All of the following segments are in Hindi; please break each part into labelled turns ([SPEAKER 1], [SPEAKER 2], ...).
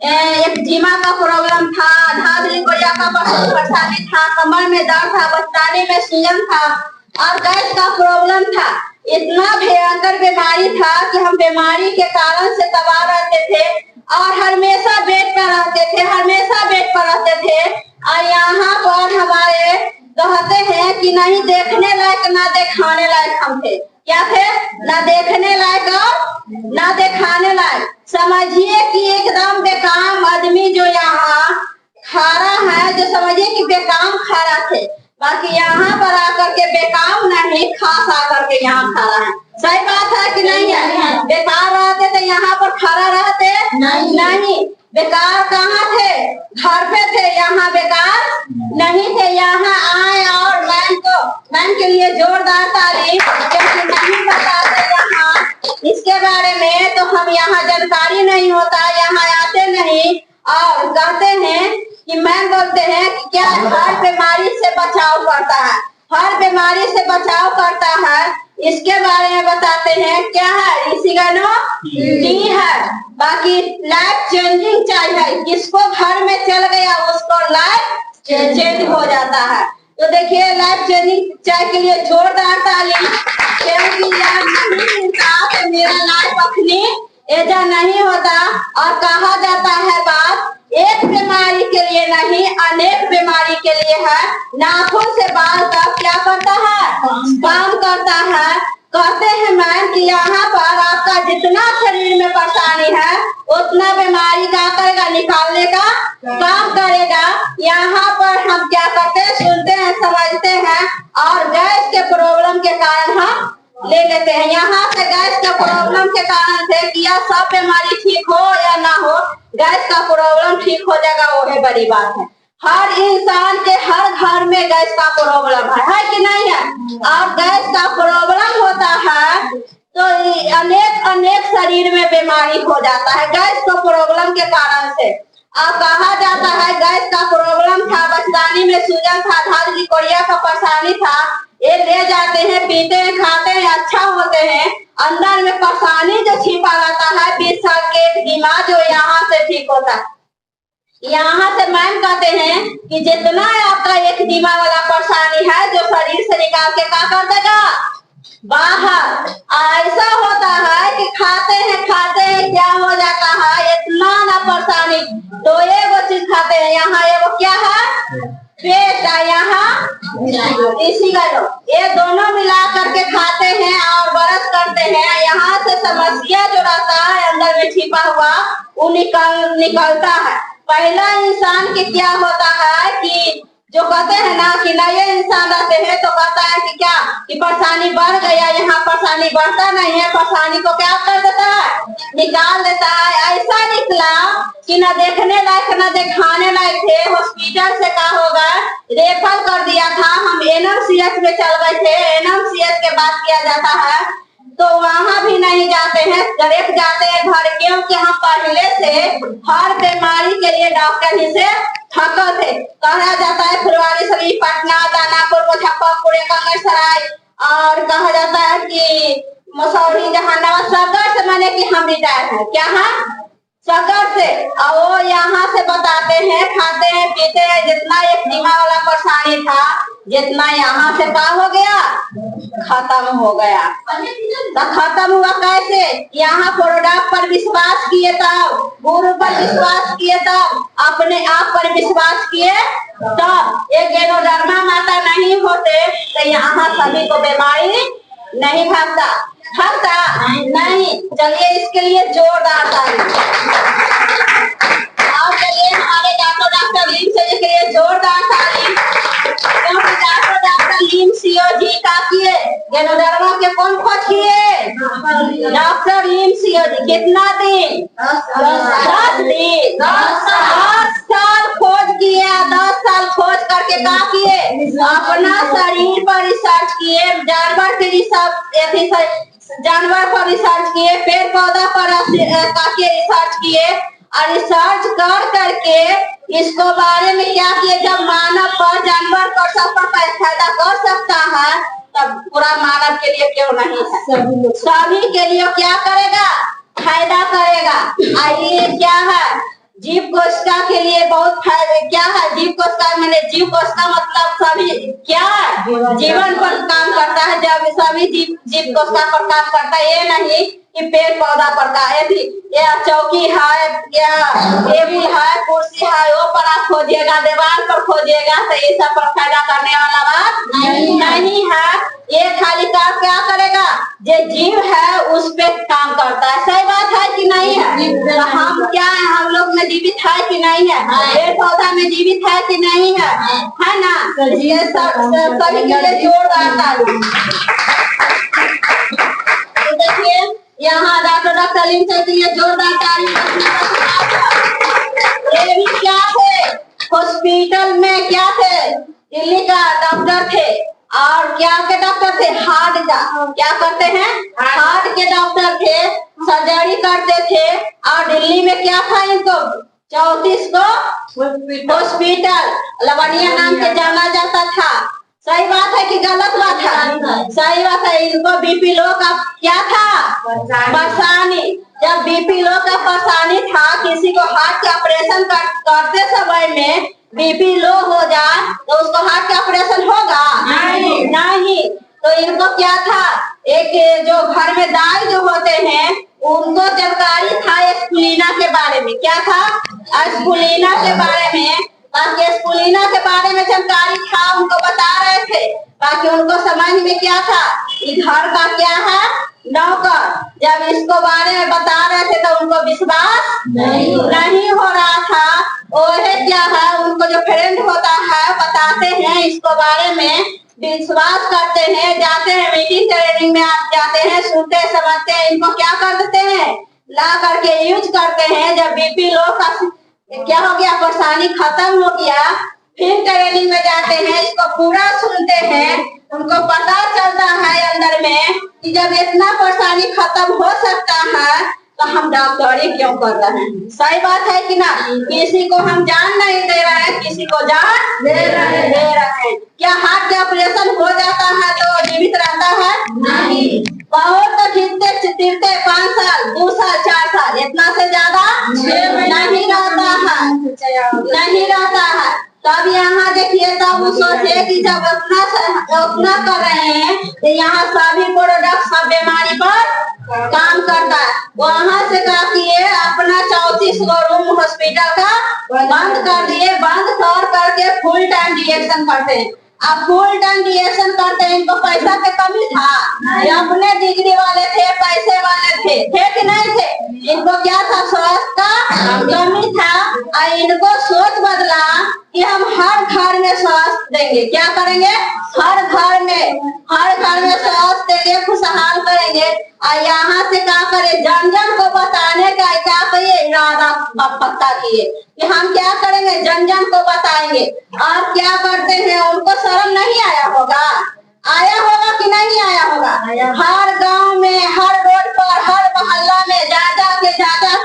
[SPEAKER 1] एक्जिमा का प्रॉब्लम था, धाधली कोरिया का परेशानी था, कमर में दर्द था, बचकाने में सूजन था और गैस का प्रॉब्लम था। इतना भयंकर बीमारी था कि हम बीमारी के कारण से तबाह रहते थे और हमेशा बेड पर रहते थे, हमेशा बेड पर रहते थे। और यहाँ पर हमारे कहते हैं कि नहीं देखने लायक ना दिखाने लायक हम थे। क्या थे? ना देखने लायक और ना दिखाने लायक। समझिए कि एकदम बेकाम आदमी जो यहाँ खारा है, जो समझिए कि बेकाम खारा थे। बाकी यहाँ पर आकर के बेकाम नहीं, खास आकर के यहाँ खारा है। सही बात है कि नहीं है? बेकार रहते तो यहाँ पर खारा रहते नहीं। बेकार कहाँ थे? घर पे थे। यहाँ बेकार नहीं थे। यहाँ आए और मैम के लिए जोरदार तारीफ, क्योंकि नहीं बताते यहाँ इसके बारे में, तो हम यहाँ जानकारी नहीं होता, यहाँ आते नहीं और कहते हैं कि मैम बोलते हैं कि क्या हर बीमारी से बचाव करता है, हर बीमारी से बचाव करता है। इसके बारे में बताते हैं क्या है? इसिगानो टी है। बाकी लाइफ चेंजिंग चाय है, जिसको घर में चल गया उसको लाइफ चेंज हो जाता है। तो देखिए लाइफ चेंजिंग चाय के लिए जोरदार ताली, क्योंकि यार नहीं मिलता तो मेरा लाइफ अपनी ऐसा नहीं होता। और कहा जाता है बात एक बीमारी के लिए नहीं, अनेक बीमारी के लिए है। नाखून से बाल का क्या करता है? काम करता है। कहते हैं मैम कि यहाँ पर आपका जितना शरीर में परेशानी है उतना बीमारी क्या करेगा? निकालने का काम करेगा। यहाँ पर हम क्या करते हैं? सुनते हैं, समझते हैं और गैस के प्रॉब्लम के कारण हम ले लेते हैं। यहाँ से गैस का प्रॉब्लम के कारण से किया सब बीमारी ठीक हो या ना हो, गैस का प्रॉब्लम ठीक हो जाएगा, वो है बड़ी बात है। हर इंसान के हर घर में गैस का प्रॉब्लम है कि नहीं है? और गैस का प्रॉब्लम होता है तो अनेक शरीर में बीमारी हो जाता है गैस का प्रॉब्लम के कारण से। अब कहा जाता है गैस का प्रॉब्लम था, बचकानी में सूजन था, धाधली कोरिया का परेशानी था, ये ले जाते हैं, पीते हैं, खाते हैं, अच्छा होते हैं। अंदर में परेशानी जो छिपा रहता है 20 साल के दिमाग जो यहाँ से ठीक होता है। यहाँ से मैम कहते हैं कि जितना आपका एक दिमाग वाला परेशानी है जो शरीर से निकाल के क्या कर देगा? बाहर। ऐसा होता है कि खाते हैं क्या हो जाता है? इतना ना परेशानी, तो एगो चीज खाते हैं, यहाँ एगो क्या है? पेट। यहाँ इसी का ये दोनों मिला करके खाते हैं और ब्रश करते हैं। यहाँ से समस्या जो रहता है अंदर में छिपा हुआ वो निकलता है। पहला इंसान के क्या होता है कि जो कहते हैं ना कि नए इंसान रहते हैं तो कहता है कि क्या कि परेशानी बढ़ गया, यहाँ परेशानी बढ़ता नहीं है, परेशानी को क्या कर देता है? निकाल देता है। ऐसा निकला कि न देखने लायक न दिखाने लायक थे। हॉस्पिटल से क्या होगा? रेफर कर दिया था, हम एनएमसीएच में चल गए थे। एनएमसीएच के बात किया जाता है तो वहां भी नहीं जाते हैं, डायरेक्ट जाते हैं घर, क्योंकि हम पहले से हर बीमारी के लिए डॉक्टर ही से थके थे। कहा जाता है फुलवारी शरीफ, पटना, दानापुर, मुजफ्फरपुर, कंगसराय और कहा जाता है कि मसौरी, जहानाबाद, सगर से माने कि हम रिटायर है। क्या है? सगर से। और वो यहाँ से बताते हैं, खाते हैं, पीते हैं। जितना एक दिमाग वाला परेशानी था जितना यहाँ से क्या हो गया? खत्म हो गया। तो खत्म हुआ कैसे? यहाँ प्रोडक्ट पर विश्वास किए तब, गुरु पर विश्वास किए तब, अपने आप पर विश्वास किए तब। ये गैनोडर्मा माता नहीं होते तो यहाँ सभी को बीमारी नहीं भागता नहीं। चलिए इसके लिए जोरदार ताली। और चलिए हमारे डॉक्टर लीम से के लिए जोरदार ताली, क्योंकि डॉक्टर लीम सीओ जी का किए गैनोडर्मा के कौन खोज किए? डॉक्टर लीम सीओ जी। कितना दिन? 10 दिन, 10 साल खोज किया। 10 साल खोज करके क्या किए? अपना शरीर पर रिसर्च किए, जानवर के जानवर पर रिसर्च किए, पेड़ पौधा पर रिसर्च किए और रिसर्च कर करके इसको बारे में क्या किए? जब मानव पर, जानवर पर, सब पर फायदा कर सकता है तब पूरा मानव के लिए क्यों नहीं है? सभी के लिए क्या करेगा? फायदा करेगा। आइए क्या है? जीव कोशिका के लिए बहुत फायदे क्या है। जीव कोशिका मैंने जीव कोशिका मतलब सभी क्या है जीवन पर काम करता है। जब सभी जीव कोशिका पर काम करता है, ये नहीं कि पेड़ पौधा पर का या चौकी है या टेबल है कुर्सी है वो पर आप खोजिएगा, दीवार पर खोजिएगा तो ये सब पर फायदा करने वाला बात नहीं है। ये खाली काम क्या करेगा, जो जीव है उस पे काम करता है। सही बात है कि नहीं है। तो हम क्या है, हम लोग में जीवित है कि नहीं है, पेड़ पौधा में जीवित है कि नहीं है ना। ये सभी के लिए जोरदार ताली। देखिए यहाँ डॉक्टर सलीम सर के लिए जोरदार ताली। ये भी क्या थे, हॉस्पिटल में क्या थे, दिल्ली का डॉक्टर थे। और क्या के डॉक्टर थे, हार्ट का क्या करते हैं, हार्ट के डॉक्टर थे, सर्जरी करते थे। और दिल्ली में क्या था इनको 34 को हॉस्पिटल लवनिया नाम से जाना जाता था। सही बात है कि गलत बात है, सही बात है। इनको बीपी लो का क्या था परेशानी। जब बीपी लो का परेशानी था, किसी को हार्ट के ऑपरेशन करते समय में बीपी लो हो जाए तो उसको हार्ट का ऑपरेशन होगा नहीं। तो इनको क्या था, एक जो घर में दाई जो होते हैं उनको जानकारी था स्पुलिना के बारे में। क्या था, स्पुलिना के बारे में। बाकी स्पुलिना के बारे में जानकारी था, उनको बता रहे थे। बाकी उनको समझ में क्या था, घर का क्या है नौकर। जब इसको बारे में बता रहे थे तो उनको विश्वास नहीं हो रहा था। और क्या है, उनको जो फ्रेंड होता है बताते हैं इसको बारे में, विश्वास करते हैं, जाते हैं मीटिंग ट्रेनिंग में आप जाते हैं, सुनते समझते हैं, इनको क्या कर देते हैं ला करके यूज करते हैं। जब बीपी लो का क्या हो गया, परेशानी खत्म हो गया, फिर ट्रेनिंग में जाते हैं, इसको पूरा सुनते हैं, उनको पता चलता है अंदर में कि जब इतना परेशानी खत्म हो सकता है तो हम डॉक्टरी क्यों कर रहे हैं। सही बात है कि ना। किसी को हम जान नहीं दे रहे हैं, किसी को जान दे रहे हैं। क्या हार्ट का ऑपरेशन हो जाता है तो जीवित रहता है नहीं। बहुत तो जीतते 5 साल 2 साल 4 साल, इतना से ज्यादा नहीं रहता है। तब यहाँ देखिए, तब वो सोचे कि जब उतना कर रहे हैं तो यहाँ सभी प्रोडक्ट सब बीमारी पर काम करता है। वहाँ से क्या किए, अपना 34 रूम हॉस्पिटल का बंद कर दिए। बंद करके फुल टाइम रिएक्शन करते हैं। अब फुल टाइम रिएक्शन करते हैं, इनको पैसा की कमी था, ये अपने डिग्री वाले थे, पैसे वाले थे कि नहीं थे। इनको क्या था, स्वास्थ्य का कमी था। और इनको सोच बदला कि हम हर घर में स्वास्थ्य देंगे। क्या करेंगे, हर घर में स्वास्थ्य देंगे, खुशहाल करेंगे। और यहाँ से क्या करे, जन जन को बताने का क्या करिए इरादा पक्का किए कि हम क्या करेंगे, जन जन को बताएंगे। और क्या करते हैं, उनको शर्म नहीं आया होगा कि नहीं आया होगा। हर गांव में, हर रोड पर, हर मोहल्ला में जा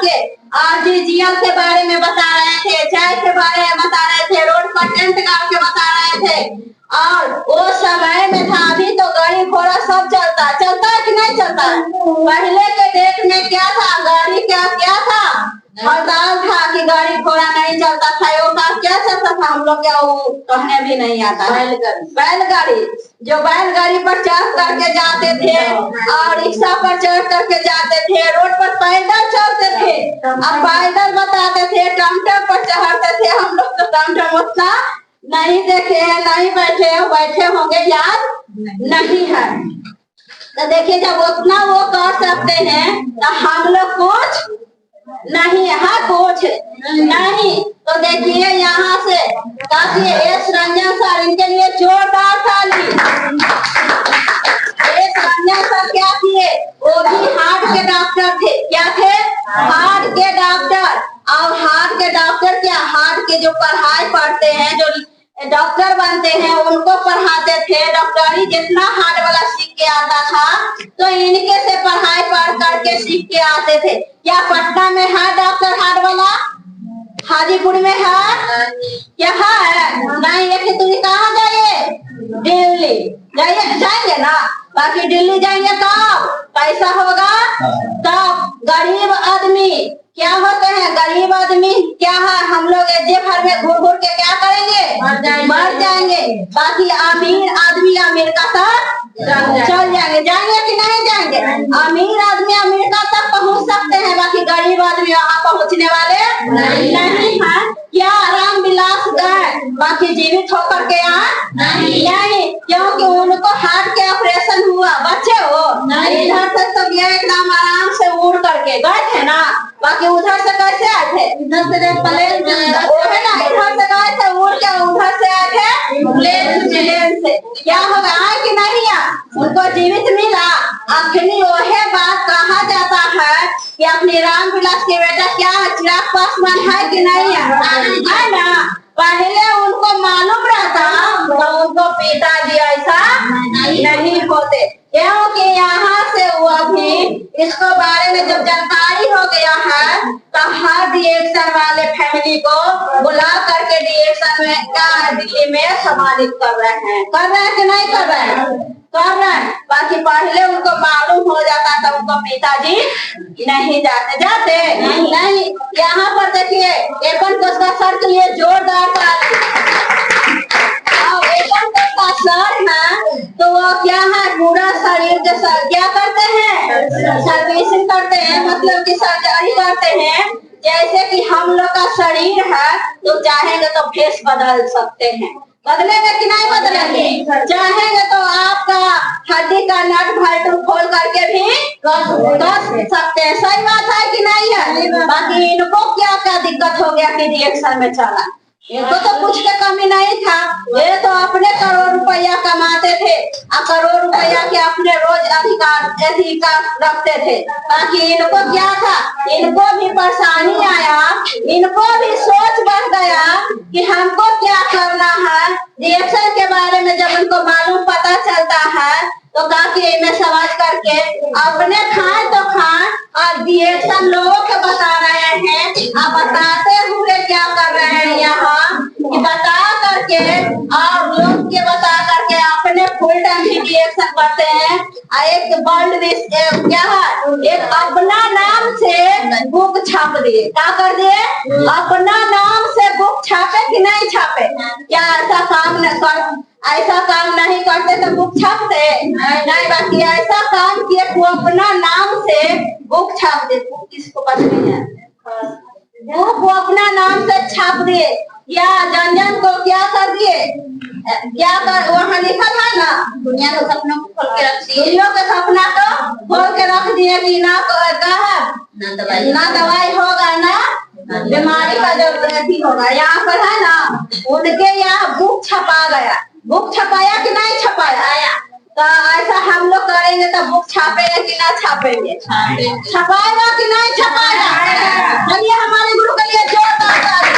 [SPEAKER 1] के आरजीजीएल के बारे में बता रहे थे, चाय के बारे में बता रहे थे, रोड पर टेंट गाड़ के बता रहे थे। और वो समय में था, अभी तो गाड़ी घोड़ा सब चलता है कि नहीं चलता है। पहले के डेट में क्या था, गाड़ी क्या था, हड़ताल था कि गाड़ी घोड़ा नहीं चलता था। वो का क्या चलता था, हम लोग क्या वो कहने भी नहीं आता। बैलगाड़ी जो बैलगाड़ी पर चढ़ करके जाते थे और रिक्शा पर चढ़ करके जाते थे, रोड पर पैदल चलते थे। अब पैदल बताते थे, टमटम पर चढ़ते थे। हम लोग तो टमटम उतना नहीं देखे, नहीं बैठे होंगे, याद नहीं है। तो देखिए, जब उतना वो कर सकते हैं तो हम लोग कुछ नहीं है, कुछ नहीं। तो देखिए यहाँ से काफी एस रंजन सर, इनके लिए जोरदार ताली। एस रंजन सर क्या किए, वो भी हार्ट के डॉक्टर थे। क्या थे, हार्ट के डॉक्टर। और हार्ट के डॉक्टर क्या, हार्ट के जो पढ़ाई पढ़ते हैं, जो डॉक्टर बनते हैं, उनको पढ़ाते थे। डॉक्टरी जितना हार्ट वाला सीख के आता था तो इनके से पढ़ाई पढ़ करके सीख के आते थे। क्या पटना में है डॉक्टर हार्ट वाला, हाजीपुर में है क्या है नहीं। एक दूरी कहाँ जाइए, दिल्ली जाएंगे ना। बाकी दिल्ली जाएंगे कब पैसा होगा तब। गरीब आदमी क्या होते हैं गरीब आदमी, क्या है हम लोग जेब भर में घूर घूर के क्या करेंगे, मर जाएंगे। बाकी अमीर आदमी अमेरिका तक चल जाएंगे, जाएंगे कि नहीं जाएंगे। अमीर आदमी अमेरिका तक पहुंच सकते हैं, बाकी गरीब आदमी वहाँ पहुंचने वाले नहीं है। क्या राम विलास गए बाकी जीवित होकर के यहाँ नहीं, क्योंकि उनको हार्ट के ऑपरेशन हुआ, बच्चे हो इधर से तो ये एकदम आराम से उड़ करके गए थे ना, बाकी उधर से कैसे आए थे, इधर से प्लेन है ना, इधर से गए थे उड़ के, उधर से आए थे प्लेन से। क्या होगा, आए कि नहीं आए, उनको जीवित मिला। आखिरी वही बात कहा जाता है कि अपने राम विलास के बेटा क्या चिराग पासवान है कि नहीं है ना। पहले उनको मालूम रहता तो उनको पिताजी ऐसा नहीं होते, क्योंकि यहाँ से वो अभी इसको बारे में जब जानकारी हो गया है तो हर रिएक्शन वाले फैमिली को बुला करके रिएक्शन में क्या दिल्ली में सम्मानित कर रहे हैं कि नहीं कर रहे हैं, कर रहे हैं। बाकी पहले उनको मालूम हो जाता था, उनको पिताजी नहीं जाते नहीं। यहाँ पर देखिए एपन कोश का सर के लिए जोरदार ताली। एपन कोश का सर है तो वो क्या है, पूरा शरीर के सर क्या करते हैं, सर्विसिंग करते हैं, मतलब कि सर्जरी करते हैं। जैसे कि हम लोग का शरीर है तो चाहेंगे तो फेस बदल सकते हैं, बदलेंगे कि नहीं बदलेंगे, चाहेंगे तो आपका हड्डी का नट भल्टू खोल करके भी कस सकते हैं। सही बात है कि नहीं है। बाकी इनको क्या क्या दिक्कत हो गया कि रिएक्शन में चला, इनको तो कुछ का कमी नहीं था, ये तो अपने करोड़ रुपया कमाते थे और करोड़ रुपया के अपने रोज अधिकार रखते थे। बाकी इनको क्या था, इनको भी परेशानी आया, इनको भी सोच बढ़ गया कि हमको क्या करना है। रिएक्शन के बारे में जब इनको मालूम पता चलता है तो काफी में समझ करके अपने खाए तो खाए और रिएक्शन लोगों को बता रहे हैं। अब बताते हुए क्या कर रहे हैं यहाँ कि बता करके और लोग के बता करके अपने फुल टाइम भी रिएक्शन करते हैं। एक वर्ल्ड क्या है, एक अपना नाम से बुक छाप दिए, क्या कर दिए, अपना नाम से बुक छापे कि नहीं छापे। क्या ऐसा काम नहीं करते तो बुक छापते नहीं, बाकी ऐसा काम किए वो अपना नाम से बुक छाप दे। बुक किसको पता नहीं है, बुक वो अपना नाम से छाप दिए। या जन को क्या कर दिए, क्या कर वहाँ लिखा था ना, दुनिया के सपनों को खोल के रख दिए, दुनिया के सपना को खोल के रख दिए कि ना दवाई होगा ना बीमारी का जरूरत ही होगा। यहाँ पर है ना उनके यहाँ बुक छपा गया, बुक छपाया कि नहीं छपाया, तो ऐसा हम लोग करेंगे तो बुक छापेंगे कि ना छापेंगे, छपाएगा कि नहीं छपाएगा। चलिए हमारे गुरु के लिए जोरदार ताली।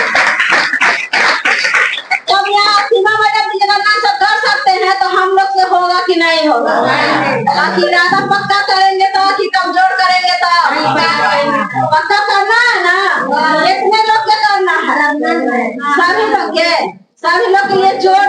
[SPEAKER 1] जब यहाँ सीमा मैडम जी सब कर सकते हैं तो हम लोग से होगा कि नहीं होगा। बाकी इरादा पक्का करेंगे तो कि कमजोर करेंगे तो पक्का करना है ना, कितने लोग के करना है, सभी लोग के लिए जोर